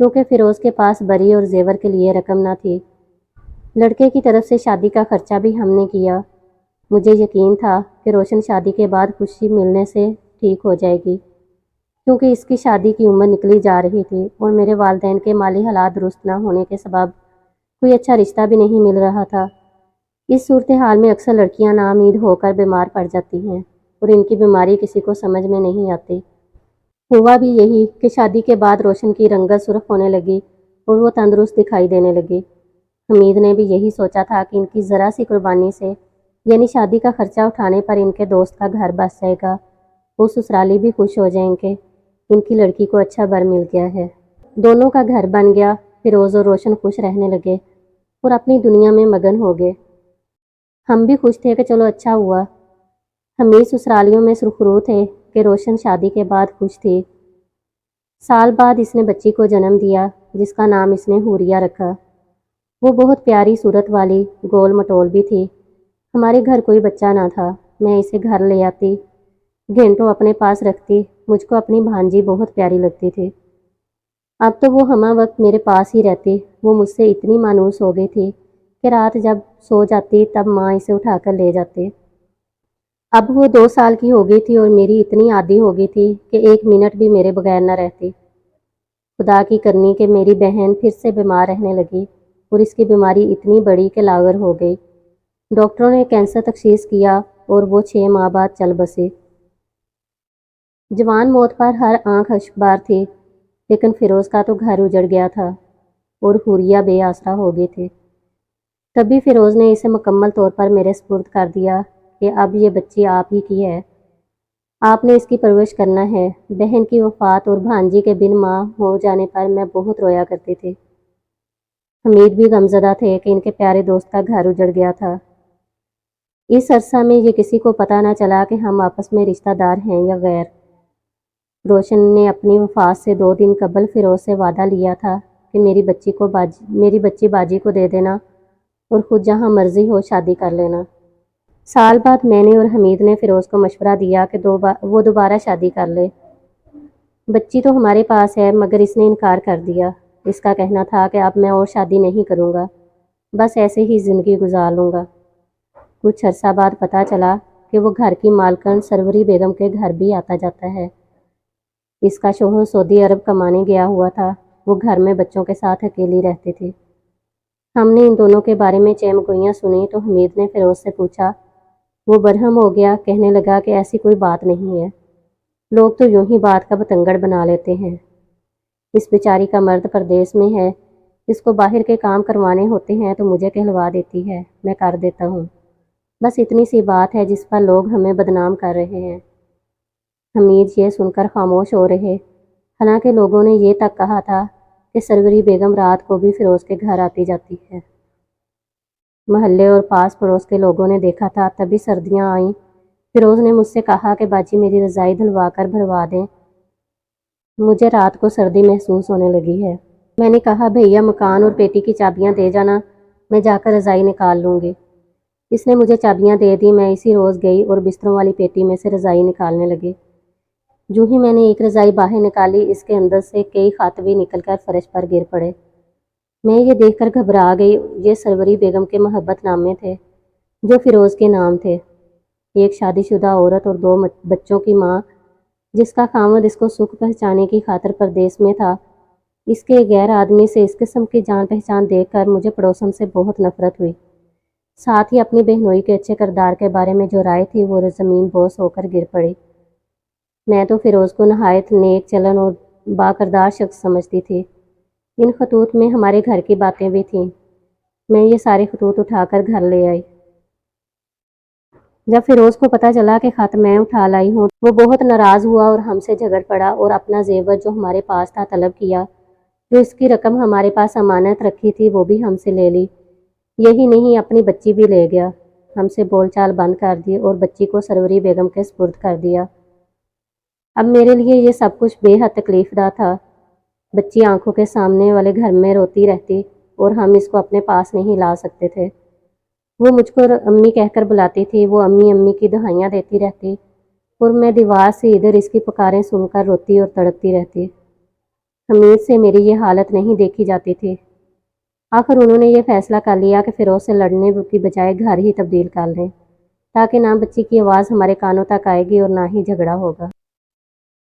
کیونکہ فیروز کے پاس بری اور زیور کے لیے رقم نہ تھی۔ لڑکے کی طرف سے شادی کا خرچہ بھی ہم نے کیا۔ مجھے یقین تھا کہ روشن شادی کے بعد خوشی ملنے سے ٹھیک ہو جائے گی، کیونکہ اس کی شادی کی عمر نکلی جا رہی تھی اور میرے والدین کے مالی حالات درست نہ ہونے کے سبب کوئی اچھا رشتہ بھی نہیں مل رہا تھا۔ اس صورتحال میں اکثر لڑکیاں ناامید ہو کر بیمار پڑ جاتی ہیں اور ان کی بیماری کسی کو سمجھ میں نہیں آتی۔ ہوا بھی یہی کہ شادی کے بعد روشن کی رنگت سرخ ہونے لگی اور وہ تندرست دکھائی دینے لگی۔ حمید نے بھی یہی سوچا تھا کہ ان کی ذرا سی قربانی سے، یعنی شادی کا خرچہ اٹھانے پر ان کے دوست کا گھر بس جائے گا، وہ سسرالی بھی خوش ہو جائیں گے، ان کی لڑکی کو اچھا بر مل گیا ہے۔ دونوں کا گھر بن گیا، فیروز اور روشن خوش رہنے لگے اور اپنی دنیا میں مگن ہو گئے۔ ہم بھی خوش تھے کہ چلو اچھا ہوا۔ حمید سسرالیوں میں سرخرو تھے کہ روشن شادی کے بعد خوش تھی۔ سال بعد اس نے بچی کو جنم دیا جس کا نام اس نے حوریہ رکھا۔ وہ بہت پیاری صورت والی گول مٹول بھی تھی۔ ہمارے گھر کوئی بچہ نہ تھا، میں اسے گھر لے آتی، گھنٹوں اپنے پاس رکھتی، مجھ کو اپنی بھانجی بہت پیاری لگتی تھی۔ اب تو وہ ہمہ وقت میرے پاس ہی رہتی۔ وہ مجھ سے اتنی مانوس ہو گئی تھی کہ رات جب سو جاتی تب ماں اسے اٹھا کر لے جاتی۔ اب وہ 2 سال کی ہو گئی تھی اور میری اتنی عادی ہو گئی تھی کہ 1 منٹ بھی میرے بغیر نہ رہتی۔ خدا کی کرنی کہ میری بہن پھر سے بیمار رہنے لگی اور اس کی بیماری اتنی بڑی کہ لاغر ہو گئی۔ ڈاکٹروں نے کینسر تشخیص کیا اور وہ 6 ماہ بعد چل بسی۔ جوان موت پر ہر آنکھ اشکبار تھی، لیکن فیروز کا تو گھر اجڑ گیا تھا اور حوریہ بے آسرا ہو گئی تھی۔ تبھی فیروز نے اسے مکمل طور پر میرے سپرد کر دیا کہ اب یہ بچی آپ ہی کی ہے، آپ نے اس کی پرورش کرنا ہے۔ بہن کی وفات اور بھانجی کے بن ماں ہو جانے پر میں بہت رویا کرتی تھی۔ حمید بھی غمزدہ تھے کہ ان کے پیارے دوست کا گھر اجڑ گیا تھا۔ اس عرصہ میں یہ کسی کو پتہ نہ چلا کہ ہم آپس میں رشتہ دار ہیں یا غیر۔ روشن نے اپنی وفات سے 2 دن قبل فیروز سے وعدہ لیا تھا کہ میری بچی باجی کو دے دینا اور خود جہاں مرضی ہو شادی کر لینا۔ سال بعد میں نے اور حمید نے فیروز کو مشورہ دیا کہ وہ دوبارہ شادی کر لے۔ بچی تو ہمارے پاس ہے، مگر اس نے انکار کر دیا۔ اس کا کہنا تھا کہ اب میں اور شادی نہیں کروں گا، بس ایسے ہی زندگی گزار لوں گا۔ کچھ عرصہ بعد پتہ چلا کہ وہ گھر کی مالکن سروری بیگم کے گھر بھی آتا جاتا ہے۔ اس کا شوہر سعودی عرب کمانے گیا ہوا تھا، وہ گھر میں بچوں کے ساتھ اکیلی رہتی تھی۔ ہم نے ان دونوں کے بارے میں چیم گوئیاں سنی تو حمید نے فیروز سے پوچھا۔ وہ برہم ہو گیا، کہنے لگا کہ ایسی کوئی بات نہیں ہے، لوگ تو یوں ہی بات کا بتنگڑ بنا لیتے ہیں۔ اس بیچاری کا مرد پردیس میں ہے، اس کو باہر کے کام کروانے ہوتے ہیں تو مجھے کہلوا دیتی ہے، میں کر دیتا ہوں۔ بس اتنی سی بات ہے جس پر لوگ ہمیں بدنام کر رہے ہیں۔ حمید یہ سن کر خاموش ہو رہے، حالانکہ لوگوں نے یہ تک کہا تھا کہ سروری بیگم رات کو بھی فیروز کے گھر آتی جاتی ہے۔ محلے اور پاس پڑوس کے لوگوں نے دیکھا تھا۔ تبھی سردیاں آئیں۔ فیروز نے مجھ سے کہا کہ باجی میری رضائی دھلوا کر بھروا دیں، مجھے رات کو سردی محسوس ہونے لگی ہے۔ میں نے کہا بھیا مکان اور پیٹی کی چابیاں دے جانا، میں جا کر رضائی نکال لوں گی۔ اس نے مجھے چابیاں دے دی، میں اسی روز گئی اور بستروں والی پیٹی میں سے رضائی نکالنے لگی۔ جو ہی میں نے ایک رضائی باہر نکالی، اس کے اندر سے کئی خط بھی نکل کر فرش پر گر پڑے۔ میں یہ دیکھ کر گھبرا گئی۔ یہ سروری بیگم کے محبت نامے تھے جو فیروز کے نام تھے۔ ایک شادی شدہ عورت اور 2 بچوں کی ماں، جس کا خاوند اس کو سکھ پہنچانے کی خاطر پردیس میں تھا، اس کے غیر آدمی سے اس قسم کی جان پہچان دیکھ کر مجھے پڑوسن سے بہت نفرت ہوئی۔ ساتھ ہی اپنی بہنوئی کے اچھے کردار کے بارے میں جو رائے تھی وہ زمین بوس ہو کر گر پڑی۔ میں تو فیروز کو نہایت نیک چلن اور باکردار شخص سمجھتی تھی۔ ان خطوط میں ہمارے گھر کی باتیں بھی تھیں۔ میں یہ سارے خطوط اٹھا کر گھر لے آئی۔ جب فیروز کو پتہ چلا کہ خط میں اٹھا لائی ہوں، وہ بہت ناراض ہوا اور ہم سے جھگڑ پڑا اور اپنا زیور جو ہمارے پاس تھا طلب کیا۔ جو اس کی رقم ہمارے پاس امانت رکھی تھی وہ بھی ہم سے لے لی۔ یہی نہیں، اپنی بچی بھی لے گیا۔ ہم سے بول چال بند کر دی اور بچی کو سروری بیگم کے سپرد کر دیا۔ اب میرے لیے یہ سب کچھ بے حد تکلیف دہ تھا۔ بچی آنکھوں کے سامنے والے گھر میں روتی رہتی اور ہم اس کو اپنے پاس نہیں لا سکتے تھے۔ وہ مجھ کو امی کہہ کر بلاتی تھی، وہ امی امی کی دہائیاں دیتی رہتی اور میں دیوار سے ادھر اس کی پکاریں سن کر روتی اور تڑپتی رہتی۔ حمید سے میری یہ حالت نہیں دیکھی جاتی تھی۔ آخر انہوں نے یہ فیصلہ کر لیا کہ فیروز سے لڑنے کی بجائے گھر ہی تبدیل کر لیں، تاکہ نہ بچی کی آواز ہمارے کانوں تک آئے گی اور نہ ہی جھگڑا ہوگا۔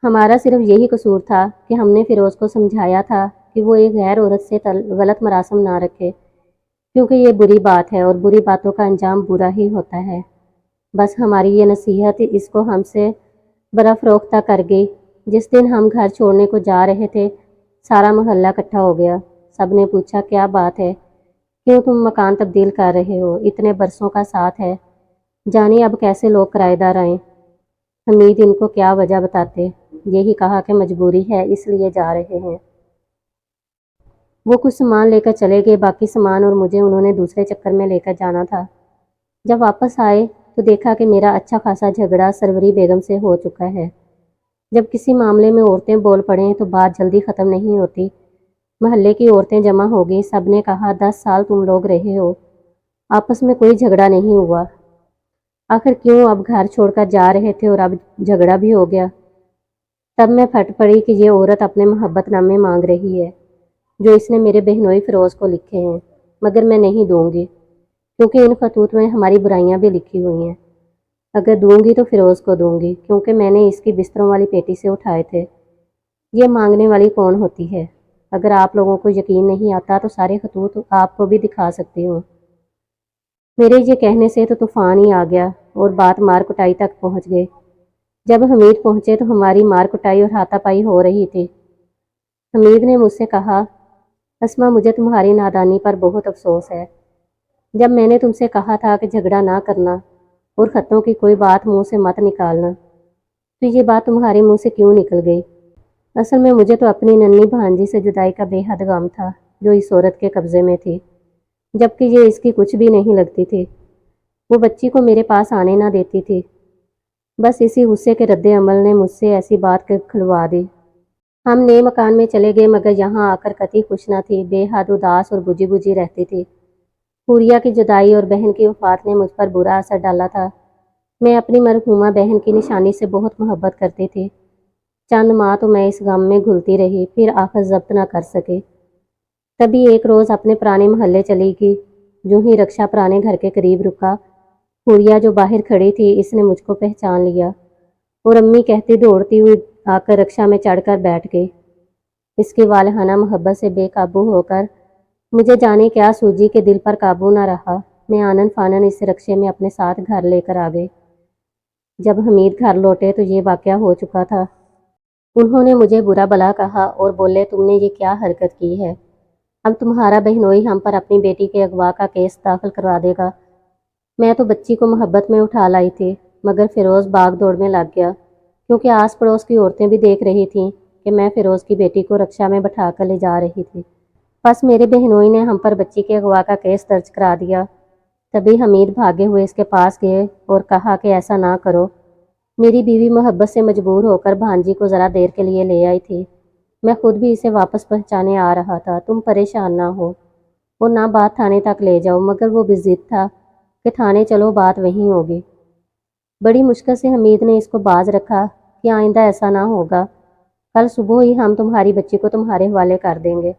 ہمارا صرف یہی قصور تھا کہ ہم نے فیروز کو سمجھایا تھا کہ وہ ایک غیر عورت سے غلط مراسم نہ رکھے، کیونکہ یہ بری بات ہے اور بری باتوں کا انجام برا ہی ہوتا ہے۔ بس ہماری یہ نصیحت اس کو ہم سے برافروختہ کر گئی۔ جس دن ہم گھر چھوڑنے کو جا رہے تھے، سارا محلہ اکٹھا ہو گیا۔ سب نے پوچھا کیا بات ہے، کیوں تم مکان تبدیل کر رہے ہو، اتنے برسوں کا ساتھ ہے، جانے اب کیسے لوگ کرائے دار آئیں۔ حمید ان کو کیا وجہ بتاتے، یہی کہا کہ مجبوری ہے اس لیے جا رہے ہیں۔ وہ کچھ سامان لے کر چلے گئے، باقی سامان اور مجھے انہوں نے دوسرے چکر میں لے کر جانا تھا۔ جب واپس آئے تو دیکھا کہ میرا اچھا خاصا جھگڑا سروری بیگم سے ہو چکا ہے۔ جب کسی معاملے میں عورتیں بول پڑیں تو بات جلدی ختم نہیں ہوتی۔ محلے کی عورتیں جمع ہو گئی، سب نے کہا 10 سال تم لوگ رہے ہو، آپس میں کوئی جھگڑا نہیں ہوا، آخر کیوں اب گھر چھوڑ کر جا رہے تھے اور اب جھگڑا بھی ہو گیا۔ تب میں پھٹ پڑی کہ یہ عورت اپنے محبت نامے مانگ رہی ہے جو اس نے میرے بہنوئی فیروز کو لکھے ہیں، مگر میں نہیں دوں گی، کیونکہ ان خطوط میں ہماری برائیاں بھی لکھی ہوئی ہیں۔ اگر دوں گی تو فیروز کو دوں گی، کیونکہ میں نے اس کی بستروں والی پیٹی سے اٹھائے تھے۔ یہ مانگنے والی کون ہوتی ہے؟ اگر آپ لوگوں کو یقین نہیں آتا تو سارے خطوط آپ کو بھی دکھا سکتی ہوں۔ میرے یہ کہنے سے تو طوفان ہی آ گیا اور بات مار کٹائی تک پہنچ گئے۔ جب حمید پہنچے تو ہماری مار کٹائی اور ہاتھا پائی ہو رہی تھی۔ حمید نے مجھ سے کہا، اسما مجھے تمہاری نادانی پر بہت افسوس ہے۔ جب میں نے تم سے کہا تھا کہ جھگڑا نہ کرنا اور خطوں کی کوئی بات منہ سے مت نکالنا، تو یہ بات تمہارے منہ سے کیوں نکل گئی؟ اصل میں مجھے تو اپنی ننھی بھانجی سے جدائی کا بے حد غم تھا جو اس عورت کے قبضے میں تھی، جبکہ یہ اس کی کچھ بھی نہیں لگتی تھی۔ وہ بچی کو میرے پاس آنے نہ دیتی تھی۔ بس اسی غصے کے رد عمل نے مجھ سے ایسی بات کھلوا دی۔ ہم نئے مکان میں چلے گئے، مگر یہاں آ کر قطعی خوش نہ تھی، بے حد اداس اور بجھی بجھی رہتی تھی۔ حوریہ کی جدائی اور بہن کی وفات نے مجھ پر برا اثر ڈالا تھا۔ میں اپنی مرحومہ بہن کی نشانی سے بہت محبت کرتی تھی۔ چند ماہ تو میں اس غم میں گھلتی رہی، پھر آخر ضبط نہ کر سکی۔ تبھی ایک روز اپنے پرانے محلے چلی گئی۔ جو ہی رکشا پرانے گھر کے قریب رکا، حوریہ جو باہر کھڑی تھی اس نے مجھ کو پہچان لیا اور امی کہتی دوڑتی ہوئی آ کر رکشا میں چڑھ کر بیٹھ گئی۔ اس کی والہانہ محبت سے بے قابو ہو کر مجھے جانے کیا سوجی کہ دل پر قابو نہ رہا۔ میں آنن فانن اس رکشے میں اپنے ساتھ گھر لے کر آ گئی۔ جب حمید گھر لوٹے تو یہ واقعہ ہو چکا تھا۔ انہوں نے مجھے برا بلا کہا اور بولے تم نے یہ کیا حرکت کی ہے؟ اب تمہارا بہنوئی ہم پر اپنی بیٹی کے اغوا کا کیس داخل کروا دے گا۔ میں تو بچی کو محبت میں اٹھا لائی تھی، مگر فیروز باغ دوڑ میں لگ گیا، کیونکہ آس پڑوس کی عورتیں بھی دیکھ رہی تھیں کہ میں فیروز کی بیٹی کو رکشا میں بٹھا کر لے جا رہی تھی۔ بس میرے بہنوئی نے ہم پر بچی کے اغوا کا کیس درج کرا دیا۔ تبھی حمید بھاگے ہوئے اس کے پاس گئے اور کہا کہ ایسا نہ کرو، میری بیوی محبت سے مجبور ہو کر بھانجی کو ذرا دیر کے لیے لے آئی تھی، میں خود بھی اسے واپس پہنچانے آ رہا تھا، تم پریشان نہ ہو اور نہ بات تھانے تک لے جاؤ، مگر وہ بھی ضد تھا کہ تھانے چلو بات وہیں ہوگی۔ بڑی مشکل سے حمید نے اس کو باز رکھا کہ آئندہ ایسا نہ ہوگا، کل صبح ہی ہم تمہاری بچی کو تمہارے حوالے کر دیں گے۔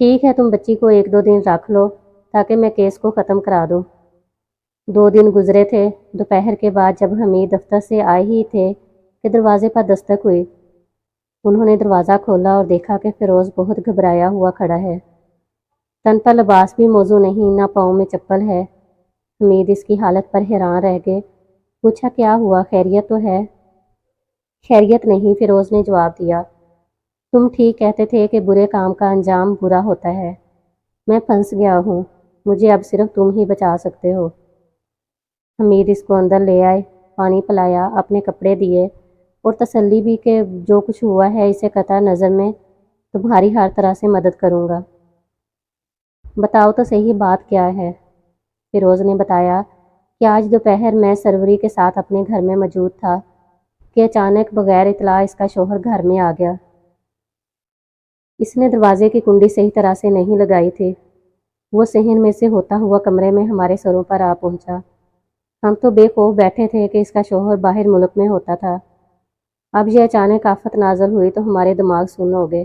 ٹھیک ہے، تم بچی کو 1-2 دن رکھ لو تاکہ میں کیس کو ختم کرا دوں۔ 2 دن گزرے تھے۔ دوپہر کے بعد جب حمید دفتر سے آئے ہی تھے کہ دروازے پر دستک ہوئی۔ انہوں نے دروازہ کھولا اور دیکھا کہ فیروز بہت گھبرایا ہوا کھڑا ہے۔ تن پر لباس بھی موزوں نہیں، نہ پاؤں میں چپل ہے۔ حمید اس کی حالت پر حیران رہ گئے۔ پوچھا کیا ہوا، خیریت تو ہے؟ خیریت نہیں، فیروز نے جواب دیا۔ تم ٹھیک کہتے تھے کہ برے کام کا انجام برا ہوتا ہے۔ میں پھنس گیا ہوں، مجھے اب صرف تم ہی بچا سکتے ہو۔ حمید اس کو اندر لے آئے، پانی پلایا، اپنے کپڑے دیے اور تسلی بھی کہ جو کچھ ہوا ہے اسے قطع نظر میں تمہاری ہر طرح سے مدد کروں گا۔ بتاؤ تو صحیح بات کیا ہے؟ فیروز نے بتایا کہ آج دوپہر میں سروری کے ساتھ اپنے گھر میں موجود تھا کہ اچانک بغیر اطلاع اس کا شوہر گھر میں آ گیا۔ اس نے دروازے کی کنڈی صحیح طرح سے نہیں لگائی تھی۔ وہ صحن میں سے ہوتا ہوا کمرے میں ہمارے سروں پر آ پہنچا۔ ہم تو بے خوف بیٹھے تھے کہ اس کا شوہر باہر ملک میں ہوتا تھا۔ اب یہ اچانک آفت نازل ہوئی تو ہمارے دماغ سن ہو گئے۔